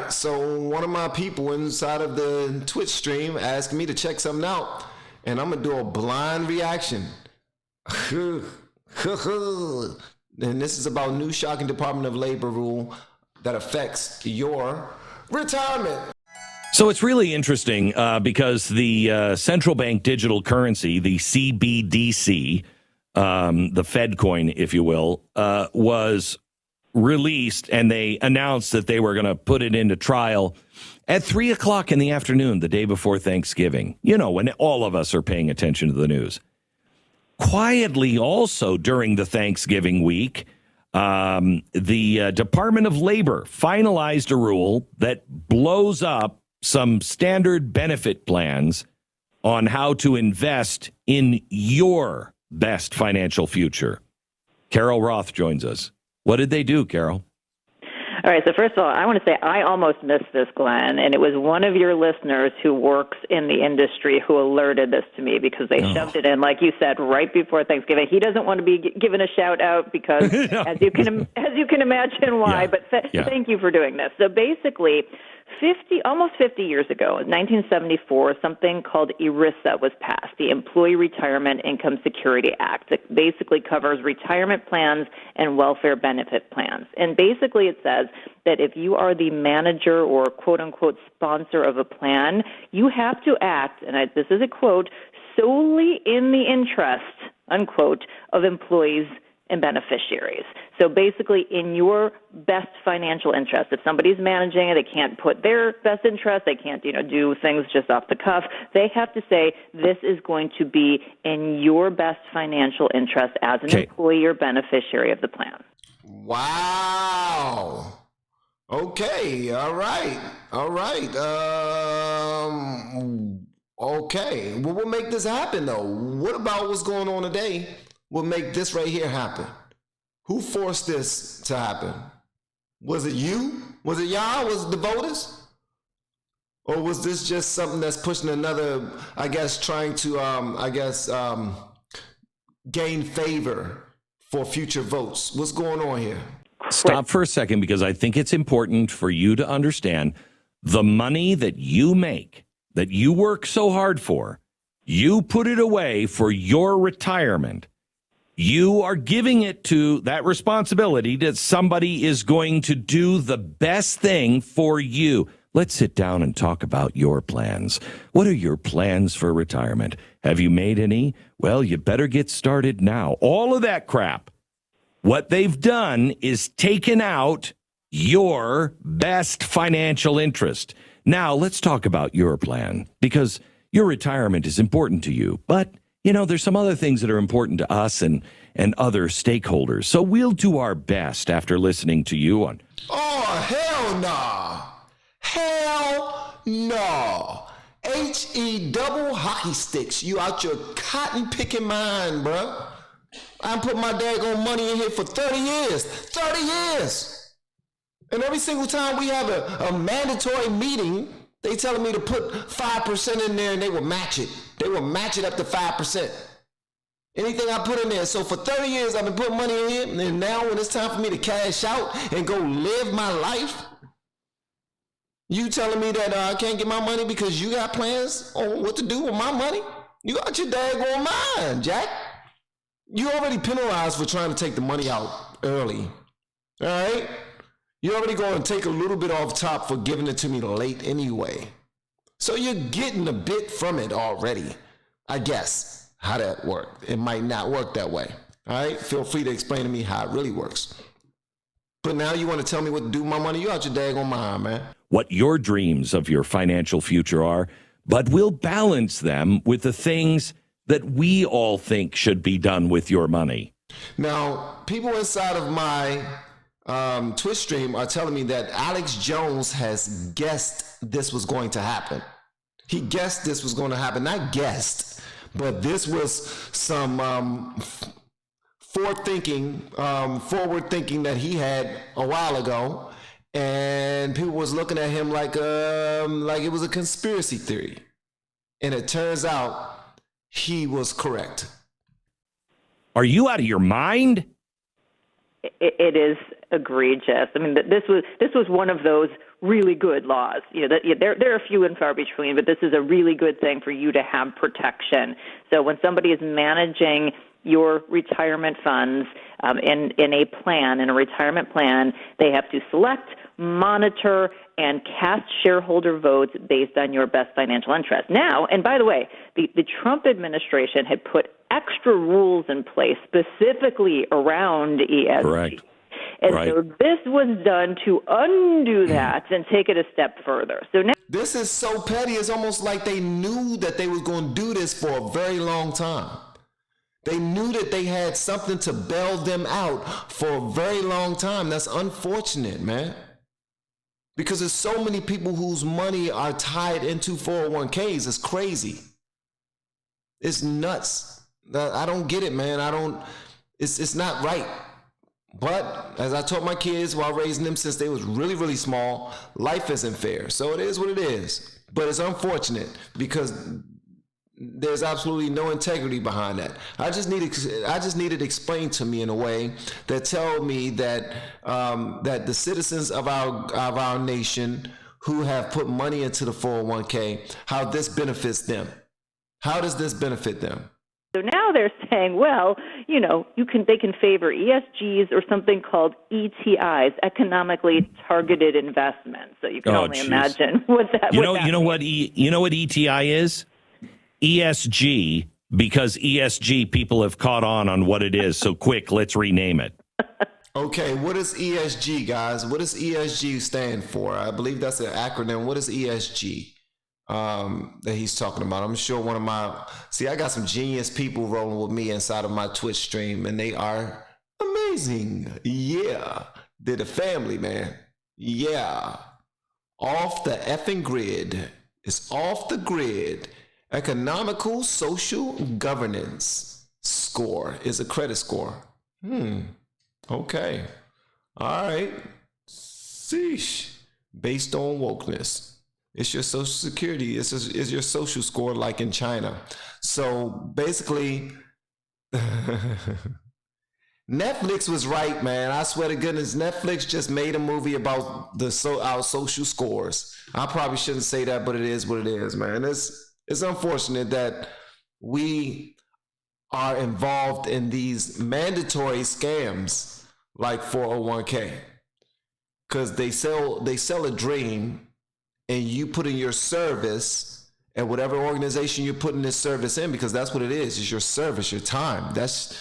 right, so one of my people inside of the Twitch stream asked me to check something out, and I'm gonna do a blind reaction. And this is about new shocking Department of Labor rule that affects your retirement. So it's really interesting because the central bank digital currency, the CBDC, the Fed coin, if you will, was released, and they announced that they were going to put it into trial at 3 o'clock in the afternoon, the day before Thanksgiving. You know, when all of us are paying attention to the news. Quietly also during the Thanksgiving week, the Department of Labor finalized a rule that blows up some standard benefit plans on how to invest in your best financial future. Carol Roth joins us. What did they do, Carol? All right, so first of all, I want to say I almost missed this, Glenn, and it was one of your listeners who works in the industry who alerted this to me because they shoved it in, like you said, right before Thanksgiving. He doesn't want to be given a shout-out because, as you can imagine why, but thank you for doing this. So basically, almost 50 years ago, in 1974, something called Erisa was passed, the Employee Retirement Income Security Act. It basically covers retirement plans and welfare benefit plans. And basically it says that if you are the manager or quote-unquote sponsor of a plan, you have to act, and this is a quote, solely in the interest, unquote, of employees and beneficiaries. So basically in your best financial interest. If somebody's managing it, they can't put their best interest, they can't, do things just off the cuff. They have to say this is going to be in your best financial interest as an employee or beneficiary of the plan. Wow. Okay, all right. Okay. Well, what make this happen though? What about what's going on today will make this right here happen? Who forced this to happen? Was it you? Was it y'all? Was it the voters? Or was this just something that's pushing another, trying to, gain favor for future votes? What's going on here? Stop for a second, because I think it's important for you to understand the money that you make, that you work so hard for, you put it away for your retirement. You are giving it to that responsibility that somebody is going to do the best thing for you. Let's sit down and talk about your plans. What are your plans for retirement? Have you made any? Well, you better get started now. All of that crap. What they've done is taken out your best financial interest. Now, let's talk about your plan, because your retirement is important to you. But there's some other things that are important to us and other stakeholders. So we'll do our best after listening to you on... Oh, hell nah. Hell no. H-E double hockey sticks. You out your cotton picking mind, bruh. I put my daggone money in here for 30 years. 30 years. And every single time we have a mandatory meeting, they telling me to put 5% in there and they will match it. They will match it up to 5%. Anything I put in there. So for 30 years, I've been putting money in here. And now when it's time for me to cash out and go live my life, you telling me that I can't get my money because you got plans on what to do with my money? You got your daggone mind, Jack. You already penalized for trying to take the money out early. All right? You're already going to take a little bit off top for giving it to me late anyway. So you're getting a bit from it already, I guess, how that worked. It might not work that way. All right? Feel free to explain to me how it really works. But now you want to tell me what to do with my money? You out your daggone mind, man. What your dreams of your financial future are, but we'll balance them with the things that we all think should be done with your money. Now, people inside of my Twitch stream are telling me that Alex Jones has guessed this was going to happen. He guessed this was going to happen. Not guessed, but this was some forward thinking that he had a while ago, and people was looking at him like it was a conspiracy theory. And it turns out he was correct. Are you out of your mind? It is egregious. I mean, this was one of those really good laws. There are few and far between, but this is a really good thing for you to have protection. So when somebody is managing your retirement funds in a retirement plan, they have to select, monitor, and cast shareholder votes based on your best financial interest. Now, and by the way, the Trump administration had put extra rules in place specifically around ESG. Correct. And so this was done to undo that and take it a step further. So now, this is so petty. It's almost like they knew that they was going to do this for a very long time. They knew that they had something to bail them out for a very long time. That's unfortunate, man. Because there's so many people whose money are tied into 401ks. It's crazy. It's nuts. I don't get it, man. It's not right. But as I taught my kids while raising them since they was really, really small, life isn't fair. So it is what it is. But it's unfortunate because there's absolutely no integrity behind that. I just needed explained to me in a way that tell me that that the citizens of our nation who have put money into the 401k, how this benefits them. How does this benefit them? So now they're saying, well, they can favor ESGs or something called ETIs, economically targeted investments. So you can only imagine what that. You know what ETI is? ESG, because ESG people have caught on what it is. So quick, let's rename it. Okay, what is ESG, guys? What does ESG stand for? I believe that's an acronym. What is ESG that he's talking about? I'm sure I got some genius people rolling with me inside of my Twitch stream, and they are amazing. Yeah, they're the family, man. Yeah, off the effing grid. It's off the grid. Economical social governance score is a credit score. Okay. All right. Sheesh. Based on wokeness. It's your social security. It's your social score like in China. So basically, Netflix was right, man. I swear to goodness, Netflix just made a movie about our social scores. I probably shouldn't say that, but it is what it is, man. It's unfortunate that we are involved in these mandatory scams like 401k, because they sell a dream, and you put in your service at whatever organization you're putting this service in, because that's what it is. It's your service, your time. That's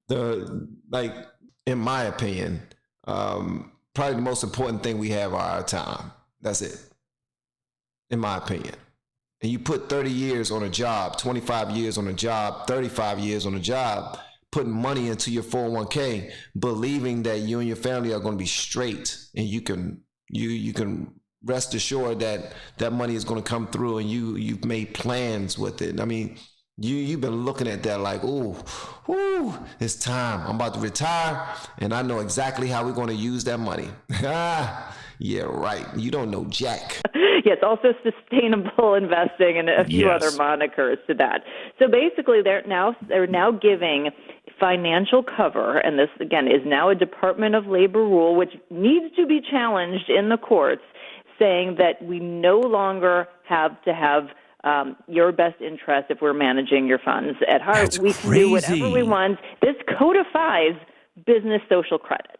in my opinion, probably the most important thing we have are our time. That's it, in my opinion. And you put 30 years on a job, 25 years on a job, 35 years on a job, putting money into your 401k, believing that you and your family are going to be straight, and you can rest assured that that money is going to come through, and you've made plans with it. I mean, you've been looking at that like, ooh, it's time. I'm about to retire, and I know exactly how we're going to use that money. Yeah, right. You don't know jack. Yes, also sustainable investing and a few other monikers to that. So basically, they're now giving financial cover, and this again is now a Department of Labor rule, which needs to be challenged in the courts, saying that we no longer have to have your best interest if we're managing your funds at heart. That's we can do whatever we want. This codifies business social credit.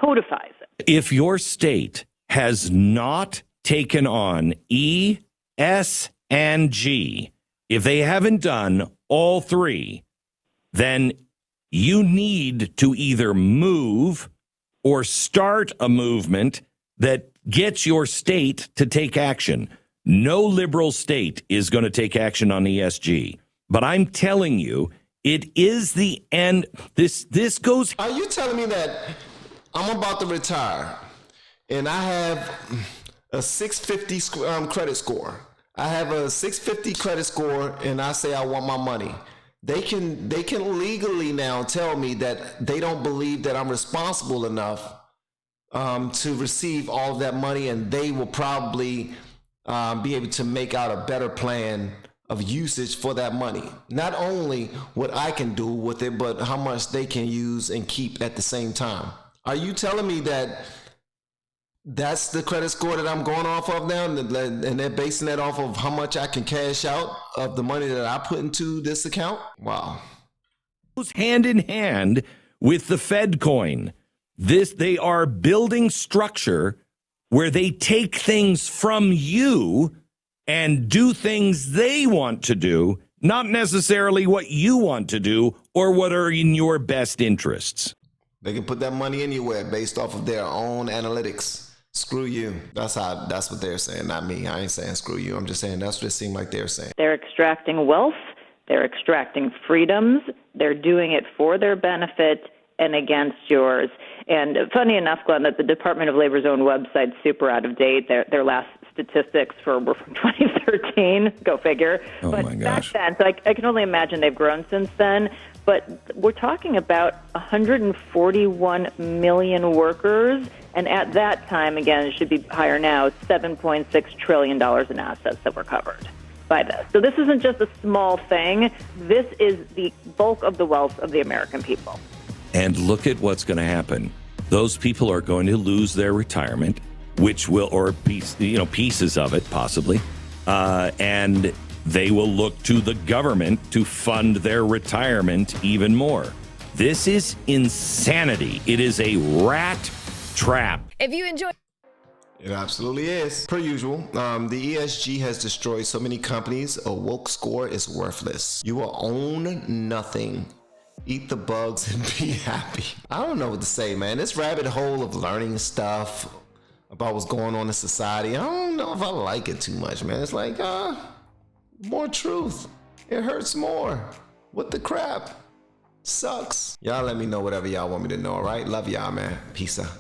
Codifies it. If your state has not taken on E, S, and G, if they haven't done all three, then you need to either move or start a movement that gets your state to take action. No liberal state is going to take action on ESG. But I'm telling you, it is the end. This goes. Are you telling me that I'm about to retire and I have a 650 credit score? I have a 650 credit score, and I say I want my money. They can legally now tell me that they don't believe that I'm responsible enough to receive all of that money, and they will probably be able to make out a better plan of usage for that money. Not only what I can do with it, but how much they can use and keep at the same time. Are you telling me that That's the credit score that I'm going off of now, and they're basing that off of how much I can cash out of the money that I put into this account. Wow. Goes hand in hand with the Fed coin. They are building structure where they take things from you and do things they want to do, not necessarily what you want to do or what are in your best interests. They can put that money anywhere based off of their own analytics. Screw you. That's what they're saying, not me. I ain't saying screw you. I'm just saying that's what it seemed like they're saying. They're extracting wealth. They're extracting freedoms. They're doing it for their benefit and against yours. And funny enough, Glenn, that the Department of Labor's own website's super out of date. Their last statistics were from 2013. Go figure. Oh, but my gosh. back then, so I can only imagine they've grown since then. But we're talking about 141 million workers. And at that time, again, it should be higher now, $7.6 trillion in assets that were covered by this. So this isn't just a small thing. This is the bulk of the wealth of the American people. And look at what's going to happen. Those people are going to lose their retirement, which will, or pieces of it possibly, and they will look to the government to fund their retirement even more. This is insanity. It is a rat trap. If you enjoy... It absolutely is. Per usual, the ESG has destroyed so many companies, a woke score is worthless. You will own nothing. Eat the bugs and be happy. I don't know what to say, man. This rabbit hole of learning stuff about what's going on in society, I don't know if I like it too much, man. It's like, more truth. It hurts more. What the crap? Sucks. Y'all let me know whatever y'all want me to know, all right? Love y'all, man. Peace out.